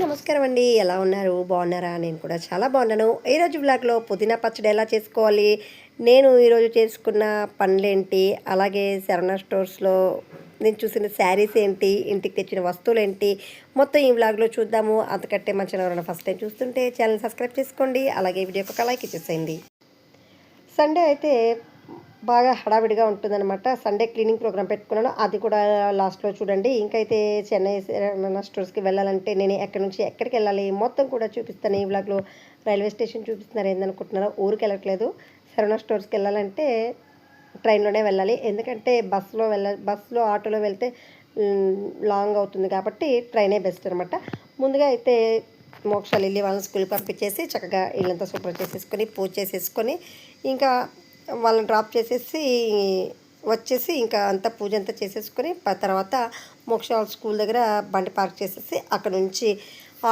నమస్కారం అండి. ఎలా ఉన్నారు? బాగున్నారా? నేను కూడా చాలా బాగున్నాను. ఈరోజు వ్లాగ్‌లో పుదీనా పచ్చడి ఎలా చేసుకోవాలి, నేను ఈరోజు చేసుకున్న పనులేంటి, అలాగే శరవణ స్టోర్స్‌లో నేను చూసిన శారీస్ ఏంటి, ఇంటికి తెచ్చిన వస్తువులేంటి, మొత్తం ఈ వ్లాగ్‌లో చూద్దాము. అంతకంటే మన ఛానల్ ఎవరైనా ఫస్ట్ టైం చూస్తుంటే ఛానల్ సబ్స్క్రైబ్ చేసుకోండి. అలాగే వీడియోకి ఒక లైక్ ఇచ్చేసేయండి. సండే అయితే బాగా హడావిడిగా ఉంటుందన్నమాట. సండే క్లీనింగ్ ప్రోగ్రామ్ పెట్టుకున్నాను. అది కూడా లాస్ట్‌లో చూడండి. ఇంకైతే చెన్నై శరవణ స్టోర్స్‌కి వెళ్ళాలంటే నేను ఎక్కడి నుంచి ఎక్కడికెళ్ళాలి మొత్తం కూడా చూపిస్తాను ఈ వ్లాగ్‌లో. రైల్వే స్టేషన్ చూపిస్తున్నారు ఏందనుకుంటున్నారో, ఊరికెళ్ళట్లేదు. శరవణ స్టోర్స్‌కెళ్ళాలంటే ట్రైన్‌లోనే వెళ్ళాలి. ఎందుకంటే బస్‌లో, ఆటోలో వెళ్తే లాంగ్ అవుతుంది కాబట్టి ట్రైనే బెస్ట్ అనమాట. ముందుగా అయితే మోక్షాలు వెళ్ళి వాళ్ళని స్కూల్‌కి పంపించేసి చక్కగా ఇల్లంతా శుభ్రం చేసేసుకొని, పూజ చేసేసుకొని, ఇంకా వాళ్ళని డ్రాప్ చేసేసి వచ్చేసి ఇంకా అంతా పూజ అంతా చేసేసుకొని తర్వాత మోక్ష స్కూల్ దగ్గర బండి పార్క్ చేసేసి అక్కడ నుంచి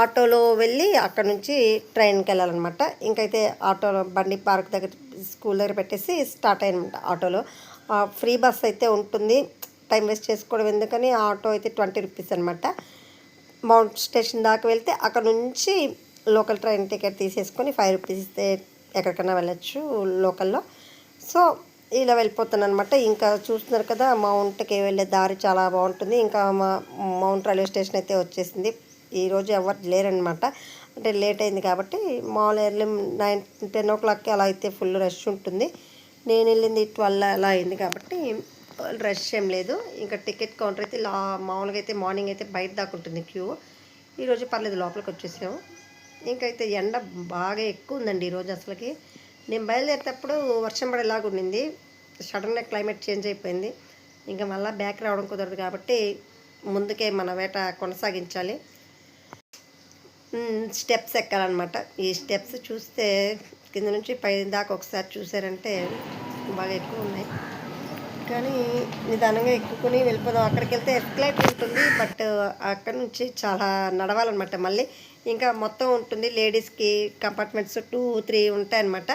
ఆటోలో వెళ్ళి అక్కడ నుంచి ట్రైన్కి వెళ్ళాలన్నమాట. ఇంకైతే ఆటోలో బండి పార్క్ దగ్గర స్కూల్ దగ్గర పెట్టేసి స్టార్ట్ అయ్యానమాట ఆటోలో. ఫ్రీ బస్ అయితే ఉంటుంది, టైం వేస్ట్ చేసుకోవడం ఎందుకని. ఆటో అయితే 20 రూపీస్ అనమాట. మౌంట్ స్టేషన్ దాకా వెళ్తే అక్కడ నుంచి లోకల్ ట్రైన్ టికెట్ తీసేసుకొని 5 రూపీస్ ఇస్తే ఎక్కడికైనా వెళ్ళచ్చు లోకల్లో. సో ఇలా వెళ్ళిపోతాను అనమాట. ఇంకా చూస్తున్నారు కదా, మౌంట్కి వెళ్ళే దారి చాలా బాగుంటుంది. ఇంకా మౌంట్ రైల్వే స్టేషన్ అయితే వచ్చేసింది. ఈరోజు ఎవరు లేరనమాట, అంటే లేట్ అయింది కాబట్టి. మామూలు ఎర్లీ 9-10 అలా అయితే ఫుల్ రష్ ఉంటుంది. నేను వెళ్ళింది 12 అలా అయింది కాబట్టి రష్ ఏం లేదు. ఇంకా టికెట్ కౌంటర్ అయితే మామూలుగా అయితే మార్నింగ్ అయితే బయట దాకా ఉంటుంది క్యూ. ఈరోజు పర్లేదు, లోపలికి వచ్చేసాము. ఇంకైతే ఎండ బాగా ఎక్కువ ఉందండి ఈరోజు అసలుకి. నేను బయలుదేరేటప్పుడు వర్షం పడేలాగా ఉండింది, సడన్గా క్లైమేట్ చేంజ్ అయిపోయింది. ఇంకా మళ్ళీ బ్యాక్ రావడం కుదరదు కాబట్టి ముందుకే మన వేట కొనసాగించాలి. స్టెప్స్ ఎక్కాలన్నమాట. ఈ స్టెప్స్ చూస్తే కింద నుంచి పై దాకా ఒకసారి చూసారంటే బాగా ఎక్కువ ఉన్నాయి, కానీ నిదానంగా ఎక్కుకొని వెళ్ళిపోదాం. అక్కడికి వెళ్తే ఎస్కలేటర్ ఉంటుంది, బట్ అక్కడ నుంచి చాలా నడవాలన్నమాట. మళ్ళీ ఇంకా మొత్తం ఉంటుంది. లేడీస్కి కంపార్ట్మెంట్స్ 2-3 ఉంటాయన్నమాట.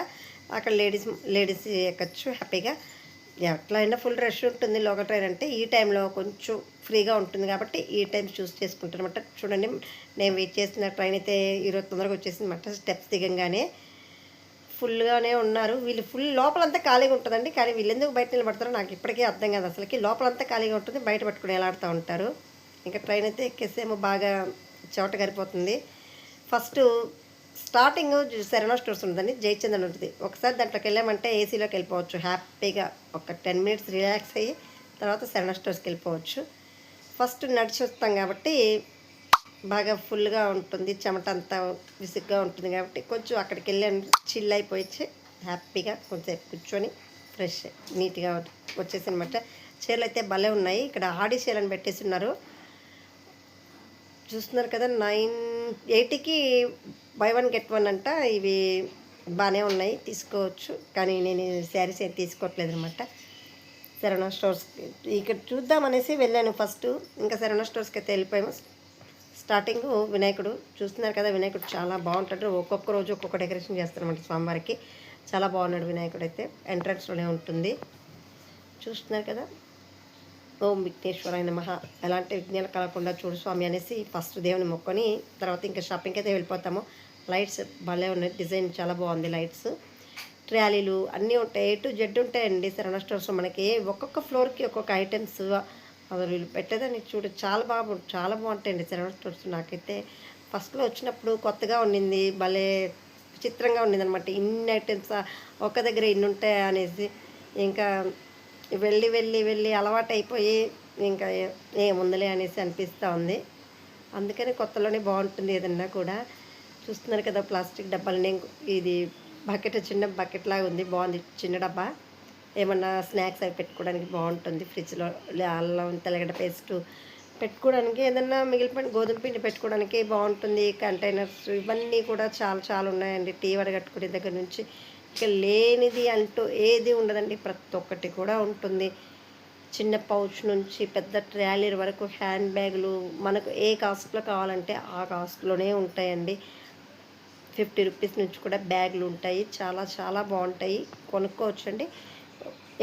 అక్కడ లేడీస్ ఎక్కచ్చు హ్యాపీగా. ఎట్లా అయినా ఫుల్ రష్ ఉంటుంది లోకల్ ట్రైన్ అంటే. ఈ టైంలో కొంచెం ఫ్రీగా ఉంటుంది కాబట్టి ఈ టైం చూస్ చేసుకుంటాను అనమాట. చూడండి, నేను వెయిట్ చేసిన ట్రైన్ అయితే ఈరోజు తొందరగా వచ్చేసింది అనమాట. స్టెప్స్ దిగంగానే ఫుల్గానే ఉన్నారు వీళ్ళు. ఫుల్ లోపలంతా ఖాళీగా ఉంటుందండి, కానీ వీళ్ళు ఎందుకు బయట నిలబడతారో నాకు ఇప్పటికీ అర్థం కాదు అసలుకి. లోపలంతా ఖాళీగా ఉంటుంది, బయట పట్టుకుని ఎలాడుతూ ఉంటారు. ఇంకా ట్రైన్ అయితే ఎక్కేసేమో బాగా చెమట గారిపోతుంది. ఫస్ట్ స్టార్టింగ్ శరవణ స్టోర్స్ ఉంటుందండి, జయచందన్ ఉంటుంది. ఒకసారి దాంట్లోకి వెళ్ళామంటే ఏసీలోకి వెళ్ళిపోవచ్చు హ్యాపీగా. ఒక 10 మినిట్స్ రిలాక్స్ అయ్యి తర్వాత శరవణ స్టోర్స్కి వెళ్ళిపోవచ్చు. ఫస్ట్ నడిచి వస్తాం కాబట్టి బాగా ఫుల్గా ఉంటుంది, చెమట అంతా విసుగ్గా ఉంటుంది కాబట్టి కొంచెం అక్కడికి వెళ్ళి చిల్ అయిపోయి హ్యాపీగా కొంచెంసేపు కూర్చొని ఫ్రెష్ నీట్గా వచ్చేసి అనమాట. చీరలు అయితే భలే ఉన్నాయి. ఇక్కడ ఆడి చీరలను పెట్టేసి ఉన్నారు, చూస్తున్నారు కదా. 980కి బై 1 గెట్ 1 అంట. ఇవి బాగానే ఉన్నాయి, తీసుకోవచ్చు. కానీ నేను శారీస్ ఏం తీసుకోవట్లేదు అనమాట. శరవణ స్టోర్స్కి ఇక్కడ చూద్దామనేసి వెళ్ళాను ఫస్ట్. ఇంకా శరవణ స్టోర్స్కి అయితే వెళ్ళిపోయాము. స్టార్టింగ్ వినాయకుడు చూస్తున్నారు కదా, వినాయకుడు చాలా బాగుంటాడు. ఒక్కొక్క రోజు ఒక్కొక్క డెకరేషన్ చేస్తారన్నమాట స్వామివారికి. చాలా బాగున్నాడు వినాయకుడు అయితే. ఎంట్రన్స్లోనే ఉంటుంది, చూస్తున్నారు కదా. ఓం విఘ్నేశ్వరాయ నమః. ఎలాంటి విఘ్నాలు కలగకుండా చూడు స్వామి అనేసి ఫస్ట్ దేవుని మొక్కొని తర్వాత ఇంకా షాపింగ్కి అయితే వెళ్ళిపోతాము. లైట్స్ భలే ఉన్నాయి, డిజైన్ చాలా బాగుంది. లైట్స్, ట్రాలీలు అన్నీ ఉంటాయి, A to Z ఉంటాయండి శరవణ స్టోర్స్లో. మనకి ఒక్కొక్క ఫ్లోర్కి ఒక్కొక్క ఐటమ్స్ అసలు వీళ్ళు పెట్టేదాన్ని చూడు, చాలా బాగుంటాయండి శరవణ స్టోర్స్. నాకైతే ఫస్ట్లో వచ్చినప్పుడు కొత్తగా ఉండింది, భలే విచిత్రంగా ఉండింది అనమాట. ఇన్ని ఐటమ్స్ ఒక్క దగ్గర ఇన్ని ఉంటాయా అనేసి. ఇంకా వెళ్ళి అలవాటు అయిపోయి ఇంకా ఏముందలే అనేసి అనిపిస్తూ ఉంది. అందుకని కొత్తలోనే బాగుంటుంది ఏదన్నా కూడా. చూస్తున్నారు కదా ప్లాస్టిక్ డబ్బాలని. ఇది బకెట్, చిన్న బకెట్ లాగా ఉంది, బాగుంది చిన్న డబ్బా. ఏమన్నా స్నాక్స్ అవి పెట్టుకోవడానికి బాగుంటుంది. ఫ్రిడ్జ్లో అల్లం తెల్లగడ్డ పేస్టు పెట్టుకోవడానికి, ఏదన్నా మిగిలిపోయిన గోధుమ పిండి పెట్టుకోవడానికి బాగుంటుంది. కంటైనర్స్ ఇవన్నీ కూడా చాలా ఉన్నాయండి. టీ వడగట్టుకునే దగ్గర నుంచి ఇక లేనిది అంటూ ఏది ఉండదండి, ప్రతి ఒక్కటి కూడా ఉంటుంది. చిన్న పౌచ్ నుంచి పెద్ద ట్రాలీల వరకు హ్యాండ్ బ్యాగులు మనకు ఏ కాస్ట్లో కావాలంటే ఆ కాస్ట్లోనే ఉంటాయండి. 50 రూపీస్ నుంచి కూడా బ్యాగులు ఉంటాయి, చాలా బాగుంటాయి, కొనుక్కోవచ్చండి.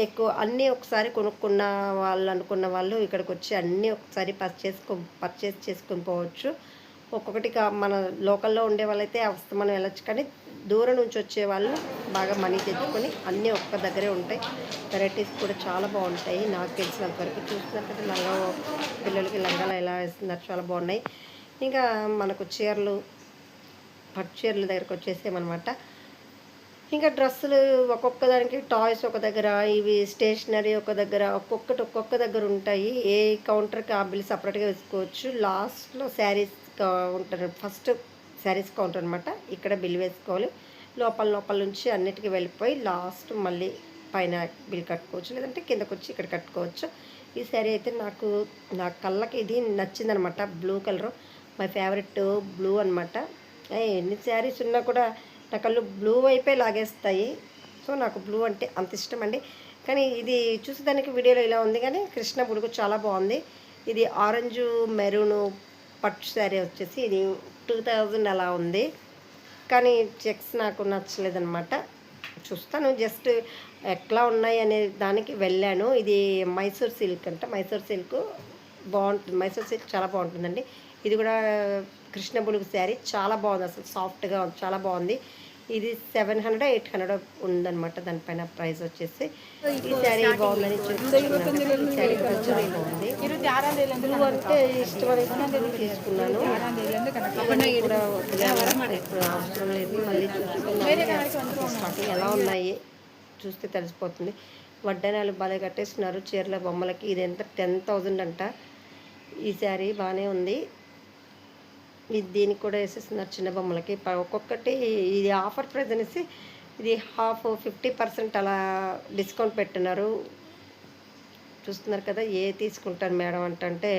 ఎక్కువ అన్నీ ఒకసారి కొనుక్కున్న వాళ్ళు అనుకున్న వాళ్ళు ఇక్కడికి వచ్చి అన్నీ ఒకసారి పర్చేస్ చేసుకొని పోవచ్చు. ఒక్కొక్కటి మన లోకల్లో ఉండే వాళ్ళైతే మనం వెళ్ళొచ్చు, కానీ దూరం నుంచి వచ్చే వాళ్ళు బాగా మనీ తెచ్చుకొని అన్నీ ఒక్క దగ్గరే ఉంటాయి. వెరైటీస్ కూడా చాలా బాగుంటాయి. నాకు తెలిసినంత వరకు చూస్తున్నట్టు లంగా పిల్లలకి లంగాలు ఎలా వేస్తున్నారు, చాలా బాగున్నాయి. ఇంకా మనకు చీరలు, పట్టు చీరల దగ్గరకు వచ్చేసామన్నమాట. ఇంకా డ్రెస్సులు ఒక్కొక్క దానికి టాయ్స్ ఒక దగ్గర, ఇవి స్టేషనరీ ఒక దగ్గర, ఒక్కొక్క దగ్గర ఉంటాయి. ఏ కౌంటర్కి ఆ బిల్ సపరేట్గా వేసుకోవచ్చు. లాస్ట్లో శారీస్ ఉంటుంది, ఫస్ట్ శారీస్ కౌంటర్ అనమాట. ఇక్కడ బిల్ వేసుకోవాలి. లోపల నుంచి అన్నిటికీ వెళ్ళిపోయి లాస్ట్ మళ్ళీ పైన బిల్ కట్టుకోవచ్చు, లేదంటే కిందకు వచ్చి ఇక్కడ కట్టుకోవచ్చు. ఈ శారీ అయితే నా కళ్ళకి ఇది నచ్చిందనమాట. Blue colour my favourite blue అనమాట. ఎన్ని శారీస్ ఉన్నా కూడా నా కళ్ళు బ్లూ వైపే లాగేస్తాయి. సో నాకు బ్లూ అంటే అంత ఇష్టం అండి. కానీ ఇది చూసేదానికి వీడియోలో ఇలా ఉంది, కానీ కృష్ణ బుడుగు చాలా బాగుంది. ఇది ఆరెంజు మెరూను పట్టు శారీ వచ్చేసి ఇది 2000 అలా ఉంది. కానీ చెక్స్ నాకు నచ్చలేదన్నమాట. చూస్తాను, జస్ట్ ఎట్లా ఉన్నాయి అనే దానికి వెళ్ళాను. ఇది మైసూర్ సిల్క్ అంట. మైసూర్ సిల్క్ బాగుంటుంది. మైసూర్ సిల్క్ చాలా బాగుంటుందండి. ఇది కూడా కృష్ణ బులుగు శారీ చాలా బాగుంది, అసలు సాఫ్ట్గా చాలా బాగుంది. ఇది 700 800 ఉందన్నమాట. దానిపైన ప్రైస్ వచ్చేసి ఈ శారీ బాగుందని చూసుకున్నాను. ఈ శారీ కూడా చాలా బాగుంది. బ్లూ అంటే ఇష్టమని తీసుకున్నాను. కూడా ఇప్పుడు అవసరం లేదు, మళ్ళీ చూసుకున్నాను. స్టార్టింగ్ ఎలా ఉన్నాయి చూస్తే తెలిసిపోతుంది. వడ్డానాలు బాగా కట్టేస్తున్నారు చీరల బొమ్మలకి. ఇది ఎంత 10,000 అంట. ఈ శారీ బాగానే ఉంది. ఇది దీనికి కూడా వేసేస్తున్నారు చిన్న బొమ్మలకి. ఒక్కొక్కటి ఇది ఆఫర్ ప్రైస్ అనేసి ఇది 50% అలా డిస్కౌంట్ పెట్టున్నారు. చూస్తున్నారు కదా. ఏ తీసుకుంటాను మేడం అంటే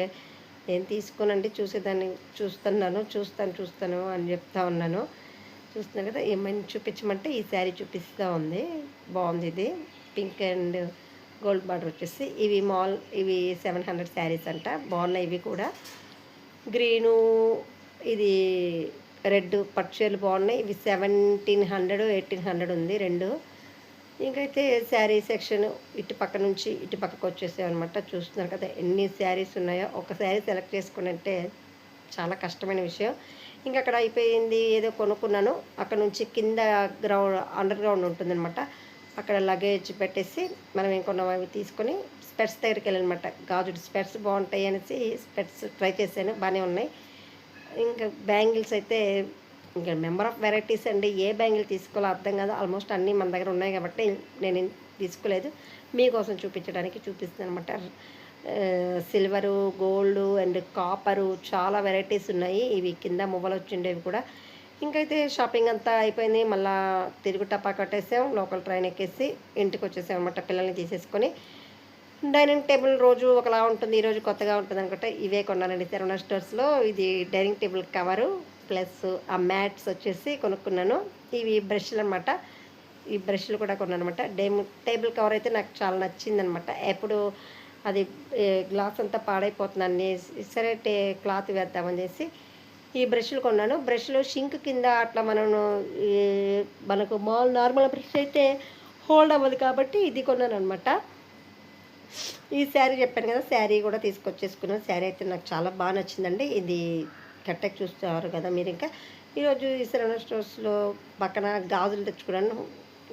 నేను తీసుకోనండి, చూసేదాన్ని చూస్తాను అని చెప్తా ఉన్నాను. చూస్తున్నారు కదా. ఏమైనా చూపించమంటే ఈ శారీ చూపిస్తూ ఉంది. బాగుంది. ఇది పింక్ అండ్ గోల్డ్ బార్డర్ వచ్చేసి ఇవి 700 శారీస్ అంట. బాగున్నాయి ఇవి కూడా. గ్రీను, ఇది రెడ్ పట్టు చీరలు బాగున్నాయి. ఇవి 1700 1800 ఉంది రెండు. ఇంకైతే శారీ సెక్షన్ ఇటు పక్క నుంచి ఇటు పక్కకు వచ్చేసామన్నమాట. చూస్తున్నారు కదా ఎన్ని శారీస్ ఉన్నాయో. ఒక శారీ సెలెక్ట్ చేసుకుని చాలా కష్టమైన విషయం. ఇంకా అక్కడ అయిపోయింది. ఏదో కొనుక్కున్నాను. అక్కడ నుంచి కింద అండర్ గ్రౌండ్ ఉంటుందన్నమాట. అక్కడ లగేజ్ పెట్టేసి మనం ఏం కొన్నామో అవి తీసుకొని స్పెట్స్ దగ్గరికి వెళ్ళానమాట. గాజుడు స్పెట్స్ బాగుంటాయి అనేసి స్పెట్స్ ట్రై చేశాను, బాగానే ఉన్నాయి. ఇంకా బ్యాంగిల్స్ అయితే ఇంకా మెంబర్ ఆఫ్ వెరైటీస్ అండి. ఏ బ్యాంగిల్ తీసుకోవాలో అర్థం కాదు. ఆల్మోస్ట్ అన్నీ మన దగ్గర ఉన్నాయి కాబట్టి నేను తీసుకోలేదు. మీకోసం చూపిస్తాను అనమాట. సిల్వరు, గోల్డ్ అండ్ కాపరు చాలా వెరైటీస్ ఉన్నాయి. ఇవి కింద మువ్వలు వచ్చిండేవి కూడా. ఇంకైతే షాపింగ్ అంతా అయిపోయింది. మళ్ళీ తిరుగు టపా కట్టేసాం. లోకల్ ట్రైన్ ఎక్కేసి ఇంటికి వచ్చేసాం అనమాట పిల్లల్ని తీసేసుకొని. డైనింగ్ టేబుల్ రోజు ఒకలా ఉంటుంది, ఈరోజు కొత్తగా ఉంటుంది అనుకుంటే ఇవే కొన్నానండి శరవణ స్టోర్స్లో. ఇది డైనింగ్ టేబుల్ కవరు ప్లస్ ఆ మ్యాట్స్ వచ్చేసి కొనుక్కున్నాను. ఇవి బ్రష్లు అనమాట. ఈ బ్రష్లు కూడా కొన్నాను అనమాట. టేబుల్ కవర్ అయితే నాకు చాలా నచ్చిందనమాట. ఎప్పుడు అది గ్లాస్ అంతా పాడైపోతుందని సరే క్లాత్ వేద్దామని చేసి ఈ బ్రష్లు కొన్నాను. బ్రష్లు షింక్ కింద అట్లా మనకు నార్మల్ బ్రష్ అయితే హోల్డ్ అవ్వదు కాబట్టి ఇది కొన్నాను అనమాట. ఈ శారీ చెప్పాను కదా, శారీ కూడా తీసుకొచ్చేసుకున్నాను. శారీ అయితే నాకు చాలా బాగా నచ్చిందండి. ఇది కట్టకి చూస్తారు కదా మీరు. ఇంకా ఈరోజు ఈ శరవణ స్టోర్స్లో పక్కన గాజులు తెచ్చుకున్నాను.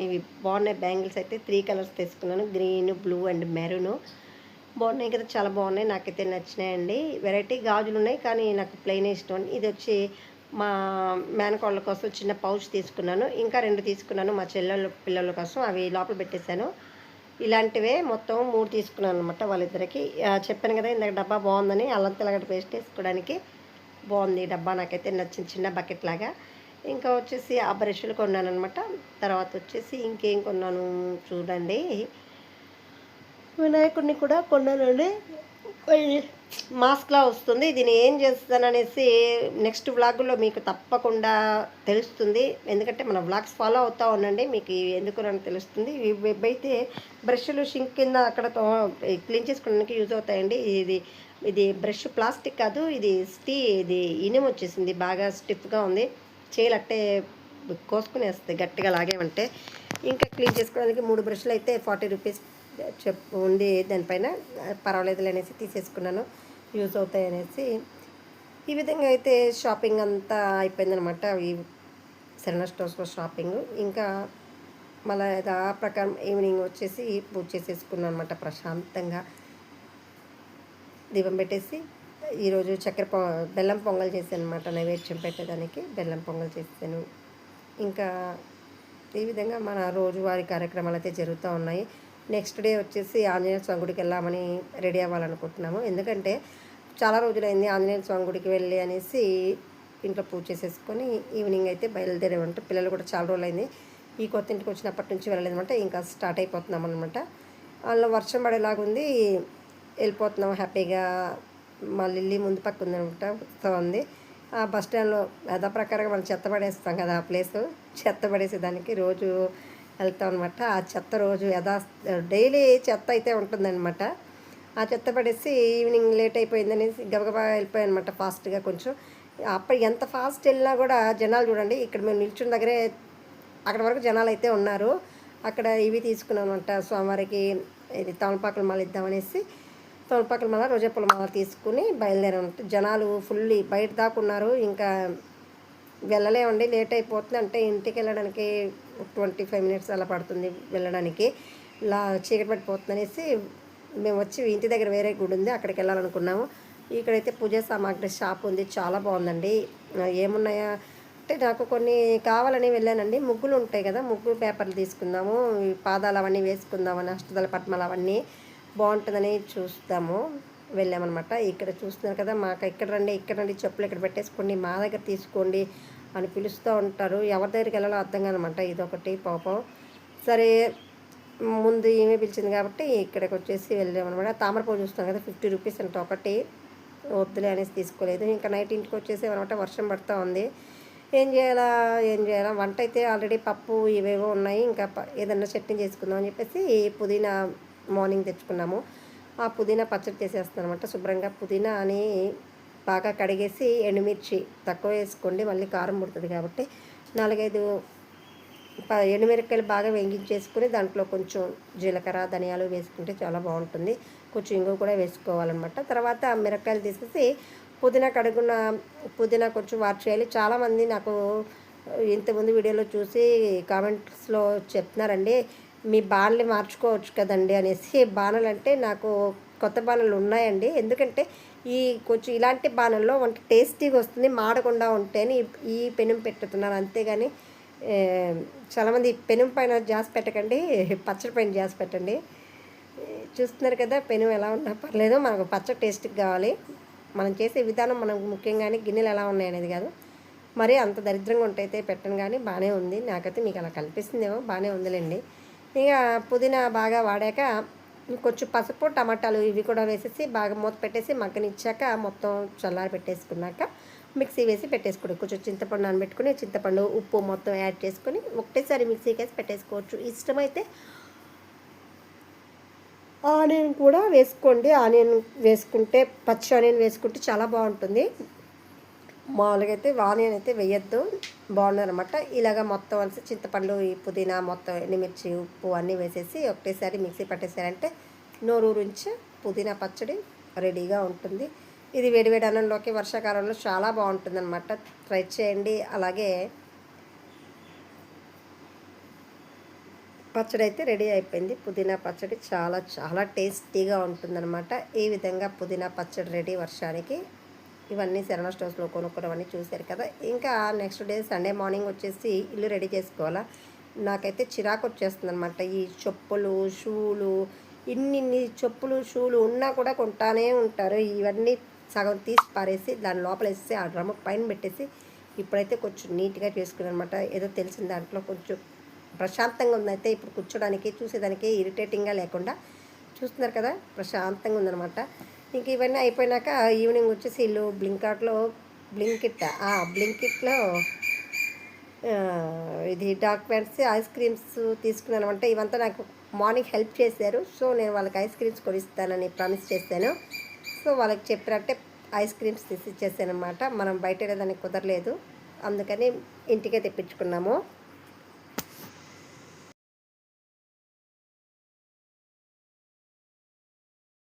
ఇవి బాగున్నాయి. బ్యాంగిల్స్ అయితే 3 కలర్స్ తీసుకున్నాను. Green, blue and maroon. బాగున్నాయి కదా, చాలా బాగున్నాయి. నాకైతే నచ్చినాయండి. వెరైటీ గాజులు ఉన్నాయి, కానీ నాకు ప్లెయిన్ ఇష్టం. ఇది వచ్చి మా మేనకోళ్ళ కోసం చిన్న పౌచ్ తీసుకున్నాను. ఇంకా 2 తీసుకున్నాను మా పిల్లల కోసం. అవి లోపల పెట్టేశాను. ఇలాంటివే మొత్తం 3 తీసుకున్నాను అనమాట వాళ్ళిద్దరికి. చెప్పాను కదా ఇందాక డబ్బా బాగుందని. అల్లం తెల్లగడ్డ పేస్ట్ వేసుకోవడానికి బాగుంది డబ్బా. నాకైతే నచ్చింది, చిన్న బకెట్ లాగా. ఇంకా వచ్చేసి ఆ బ్రష్లు కొన్నాను అనమాట. తర్వాత వచ్చేసి ఇంకేం కొన్నాను చూడండి, వినాయకుడిని కూడా కొన్నానండి. మాస్క్లా వస్తుంది. దీన్ని ఏం చేస్తాననేసి నెక్స్ట్ వ్లాగ్లో మీకు తప్పకుండా తెలుస్తుంది. ఎందుకంటే మన వ్లాగ్స్ ఫాలో అవుతూ ఉండండి, మీకు ఎందుకు అని తెలుస్తుంది. ఇవి అయితే బ్రష్లు షింక్ కింద అక్కడ క్లీన్ చేసుకోవడానికి యూజ్ అవుతాయండి. ఇది బ్రష్ ప్లాస్టిక్ కాదు, ఇది ఇది ఇనుము వచ్చేసింది. బాగా స్టిఫ్గా ఉంది. చేయలు అట్టే కోసుకుని వేస్తుంది గట్టిగా లాగేమంటే. ఇంకా క్లీన్ చేసుకోవడానికి 3 బ్రష్లు అయితే 40 రూపీస్ ఉంది దానిపైన. పర్వాలేదు అనేసి తీసేసుకున్నాను, యూజ్ అవుతాయి అనేసి. ఈ విధంగా అయితే షాపింగ్ అంతా అయిపోయిందనమాట. ఈ శరణ స్టోర్స్‌లో షాపింగు. ఇంకా మళ్ళా యథా ప్రకారం ఈవినింగ్ వచ్చేసి పూజ చేసేసుకున్నాను అనమాట ప్రశాంతంగా. దీపం పెట్టేసి ఈరోజు బెల్లం పొంగల్ చేశాననమాట. నైవేద్యం పెట్టేదానికి బెల్లం పొంగల్ చేశాను. ఇంకా ఈ విధంగా మన రోజువారీ కార్యక్రమాలు అయితే జరుగుతూ ఉన్నాయి. నెక్స్ట్ డే వచ్చేసి ఆంజనేయ స్వామి గుడికి వెళ్ళామని రెడీ అవ్వాలనుకుంటున్నాము. ఎందుకంటే చాలా రోజులైంది ఆంజనేయ స్వామి గుడికి వెళ్ళి అనేసి ఇంట్లో పూజ చేసేసుకొని ఈవినింగ్ అయితే బయలుదేరామంటే పిల్లలు కూడా చాలా రోజులైంది ఈ కొత్త ఇంటికి వచ్చినప్పటి నుంచి వెళ్ళలేదన్నమాట. ఇంకా స్టార్ట్ అయిపోతున్నాం అనమాట. అందులో వర్షం పడేలాగుంది, వెళ్ళిపోతున్నాం హ్యాపీగా. మా లిల్లీ ముందు పక్క ఉందనమాట, వస్తూ ఉంది. ఆ బస్ స్టాండ్లో యథాప్రకారంగా మనం చెత్త పడేస్తాం కదా, ఆ ప్లేస్ చెత్త పడేసేదానికి రోజు వెళ్తాం అనమాట. ఆ చెత్త రోజు డైలీ చెత్త అయితే ఉంటుందన్నమాట. ఆ చెత్త పడేసి ఈవినింగ్ లేట్ అయిపోయిందనేసి గబగబా వెళ్ళిపోయానమాట ఫాస్ట్గా. కొంచెం అప్పుడు ఎంత ఫాస్ట్ వెళ్ళినా కూడా జనాలు చూడండి, ఇక్కడ మేము నిల్చున్న దగ్గరే అక్కడ వరకు జనాలు అయితే ఉన్నారు. అక్కడ ఇవి తీసుకున్నామన్నమాట స్వామివారికి, ఇది తమలపాకుల మాల ఇద్దామనేసి తమలపాకుల మాల, రోజా పూల మాల తీసుకుని బయలుదేరామంట. జనాలు ఫుల్ బయట దాకా ఉన్నారు. ఇంకా వెళ్ళలేమండి, లేట్ అయిపోతుంది. అంటే ఇంటికి వెళ్ళడానికి 25 మినిట్స్ అలా పడుతుంది వెళ్ళడానికి. చీకటి పడిపోతుంది అనేసి మేము వచ్చి ఇంటి దగ్గర వేరే గుడి ఉంది, అక్కడికి వెళ్ళాలనుకున్నాము. ఇక్కడైతే పూజా సామాగ్రి షాప్ ఉంది, చాలా బాగుందండి. ఏమున్నాయా అంటే నాకు కొన్ని కావాలని వెళ్ళానండి. ముగ్గులు ఉంటాయి కదా, ముగ్గు పేపర్లు తీసుకుందాము, పాదాలు అవన్నీ వేసుకుందామని, అష్టదళ పద్మాలు అవన్నీ బాగుంటుందని చూస్తాము వెళ్ళామన్నమాట. ఇక్కడ చూస్తున్నారు కదా, మాకు ఇక్కడ రండి చెప్పులు ఇక్కడ పెట్టేసుకోండి, మా దగ్గర తీసుకోండి అని పిలుస్తూ ఉంటారు. ఎవరి దగ్గరికి వెళ్ళాలో అర్థం కాదనమాట. ఇదొకటి పాపం. సరే ముందు ఈమె పిలిచింది కాబట్టి ఇక్కడికి వచ్చేసి వెళ్ళామన్నమాట. తామరపూలు చూస్తాం కదా, 50 రూపీస్ అంటే ఒకటి, వద్దులే అనేసి తీసుకోలేదు. ఇంకా నైట్ ఇంటికి వచ్చేసేమన్నమాట. వర్షం పడుతూ ఉంది. ఏం చేయాలా వంట అయితే ఆల్రెడీ పప్పు ఇవేవో ఉన్నాయి. ఇంకా ఏదన్నా చట్నీ చేసుకుందాం అని చెప్పేసి పుదీనా మార్నింగ్ తెచ్చుకున్నాము. ఆ పుదీనా పచ్చడి చేసేస్తాను అనమాట. శుభ్రంగా పుదీనా అని బాగా కడిగేసి, ఎండుమిర్చి తక్కువ వేసుకోండి, మళ్ళీ కారం పుడుతుంది కాబట్టి 4-5 ఎండుమిరపకాయలు బాగా వేగించేసుకుని దాంట్లో కొంచెం జీలకర్ర, ధనియాలు వేసుకుంటే చాలా బాగుంటుంది. కొంచెం ఇంగువ కూడా వేసుకోవాలన్నమాట. తర్వాత మిరపకాయలు తీసేసి పుదీనా కొంచెం వాష్ చేయాలి. చాలామంది నాకు ఇంతకుముందు వీడియోలో చూసి కామెంట్స్లో చెప్తున్నారండి, మీ బాణలు మార్చుకోవచ్చు కదండి అనేసి. బాణలు అంటే నాకు కొత్త బాణలు ఉన్నాయండి. ఎందుకంటే కొంచెం ఇలాంటి బాణల్లో వంట టేస్టీగా వస్తుంది, మాడకుండా ఉంటేని ఈ పెనం పెట్టుతున్నాను. అంతేగాని చాలామంది పెనం పైన జాస్ పెట్టకండి, పచ్చడి పైన జాస్ పెట్టండి. చూస్తున్నారు కదా, పెనం ఎలా ఉన్నా పర్లేదు, మనకు పచ్చడి టేస్ట్కి కావాలి. మనం చేసే విధానం మనకు ముఖ్యంగానే, గిన్నెలు ఎలా ఉన్నాయి అనేది కాదు. మరి అంత దరిద్రంగా ఉంటైతే పెట్టను, కానీ బాగానే ఉంది. నాకైతే మీకు అలా కనిపిస్తుందేమో, బాగానే ఉందిలేండి. ఇక పుదీనా బాగా వాడాక కొంచెం పసుపు, టమాటాలు ఇవి కూడా వేసేసి బాగా మూత పెట్టేసి మగ్గనిచ్చాక మొత్తం చల్లారి పెట్టేసుకున్నాక మిక్సీ వేసి పెట్టేసుకోండి. కొంచెం చింతపండు నానబెట్టుకుని, చింతపండు, ఉప్పు మొత్తం యాడ్ చేసుకొని ఒకటేసారి మిక్సీకి వేసి పెట్టేసుకోవచ్చు. ఇష్టమైతే ఆనియన్ కూడా వేసుకోండి. ఆనియన్ వేసుకుంటే, పచ్చి ఆనియన్ వేసుకుంటే చాలా బాగుంటుంది. మామూలుగా అయితే ఆనియన్ అయితే వేయద్దు, బాగుందనమాట. ఇలాగ మొత్తం కలిసి చింతపండు, ఈ పుదీనా, మొత్తం ఎండుమిర్చి, ఉప్పు అన్నీ వేసేసి ఒకటేసారి మిక్సీ పట్టేసారంటే నోరూరించి పుదీనా పచ్చడి రెడీగా ఉంటుంది. ఇది వేడివేడి అన్నంలోకి వర్షాకాలంలో చాలా బాగుంటుందన్నమాట. ట్రై చేయండి. అలాగే పచ్చడి అయితే రెడీ అయిపోయింది. పుదీనా పచ్చడి చాలా చాలా టేస్టీగా ఉంటుందన్నమాట. ఈ విధంగా పుదీనా పచ్చడి రెడీ వర్షానికి. ఇవన్నీ శరణ స్టోర్స్లో కొనుక్కున్నవన్నీ చూశారు కదా. ఇంకా నెక్స్ట్ డే సండే మార్నింగ్ వచ్చేసి ఇల్లు రెడీ చేసుకోవాలా. నాకైతే చిరాకు వచ్చేస్తుంది అనమాట. ఈ చెప్పులు, షూలు, ఇన్ని చెప్పులు, షూలు ఉన్నా కూడా కొంటానే ఉంటారు. ఇవన్నీ సగం తీసి పారేసి దాని లోపల వేసి ఆ డ్రమ్ పైన పెట్టేసి ఇప్పుడైతే కొంచెం నీట్గా చేసుకున్నాను అనమాట. ఏదో తెలిసిన దాంట్లో కొంచెం ప్రశాంతంగా ఉందైతే ఇప్పుడు కూర్చోడానికి, చూసేదానికి ఇరిటేటింగ్గా లేకుండా. చూస్తున్నారు కదా, ప్రశాంతంగా ఉందనమాట. ఇంక ఇవన్నీ అయిపోయినాక ఈవినింగ్ వచ్చేసి ఇల్లు బ్లింకిట్లో ఇది డాక్యుమెంట్స్, ఐస్ క్రీమ్స్ తీసుకున్నాను అంటే ఇవంతా నాకు మార్నింగ్ హెల్ప్ చేశారు. సో నేను వాళ్ళకి ఐస్ క్రీమ్స్ కొనిస్తానని ప్రామిస్ చేశాను. సో వాళ్ళకి చెప్పినట్టే ఐస్ క్రీమ్స్ తీసి ఇచ్చేసాను అనమాట. మనం బయట వెళ్ళడానికి కుదరలేదు, అందుకని ఇంటికే తెప్పించుకున్నాము.